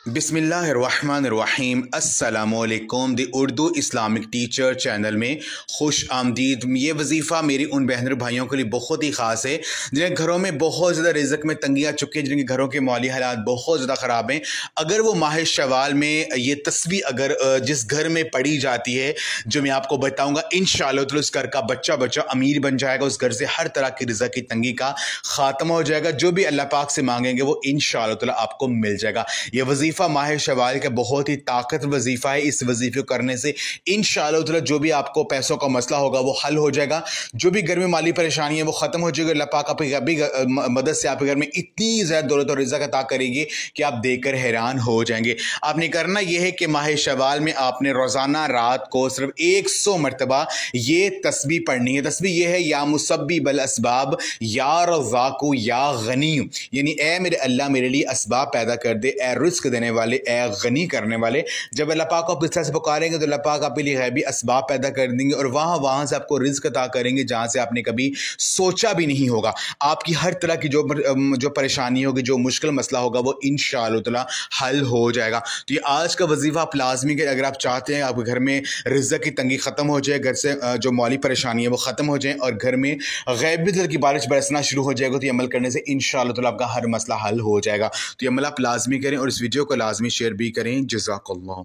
बिस्मिल्लाहिर्रहमानिर्रहीम अस्सलामुअलैकुम दी Urdu Islamic teacher channel में खुश आमदीद। ये वजीफ़ा मेरी उन बहन भाइयों के लिए बहुत ही ख़ास है जिन्हें घरों में बहुत ज़्यादा रिज़्क़ में तंगी आ चुकी है, जिनके घरों के माली हालात बहुत ज़्यादा ख़राब हैं। अगर वो माह शवाल में ये तस्बीह अगर जिस घर में पढ़ी जाती है, जो मैं आपको बताऊँगा, इंशाअल्लाह तो उस घर का बच्चा बच्चा अमीर बन जाएगा। उस घर से हर तरह की रिज़्क़ की तंगी का ख़ात्मा हो जाएगा। जो भी अल्लाह पाक से मांगेंगे वो इंशाअल्लाह ताला आपको मिल जाएगा। ये वजीफ़ा माह शवाल का बहुत ही ताकत वजीफ़ा है। इस वजीफ़े को करने से इंशाअल्लाह ताला जो भी आपको पैसों का मसला होगा वो हल हो जाएगा। जो भी घर में माली परेशानी है वो ख़त्म हो जाएगी। अल्लाह पाक आपकी अभी मदद से आपके घर में इतनी ज़्यादा दौलत और रिज़्क़ अता करेगी कि आप देखकर हैरान हो जाएंगे। आपने करना यह है कि माह शवाल में आपने रोज़ाना रात को सिर्फ 100 मरतबा ये तस्बीह पढ़नी है। तस्बीह ये है, या मुसब्बिबल असबाब या रज़ाक़ु या गनी, यानी ए मेरे अल्लाह मेरे लिए असबाब पैदा कर दे, ए रिज़्क़ देने वाले, ए गनी करने वाले। जब अल्लाह पाक को आप इस तरह से पुकारेंगे तो अल्लाह पाक आपके लिए गैबी असबाब पैदा कर देंगे और वहाँ से आपको रिज़्क़ अता करेंगे जहाँ से आपने कभी सोचा भी नहीं होगा। आपकी हर तरह की जो परेशानी होगी, जो मुश्किल मसला होगा, वो इंशाअल्लाह ताला हल हो जाएगा। तो ये आज का वजीफ़ा आप लाजमी के अगर आप चाहते हैं आपके घर में रिज़्क़ की तंगी ख़त्म हो जाए, घर से जो माली परेशानी है वो ख़त्म हो जाए और घर में गैबी दिल की बारिश बरसना शुरू हो जाएगा, तो ये अमल करने से इंशाअल्लाह ताला आपका हर मसला हल हो जाएगा। तो ये अमल आप लाजमी करें और इस वीडियो को लाजमी शेयर भी करें। जज़ाकल्लाह।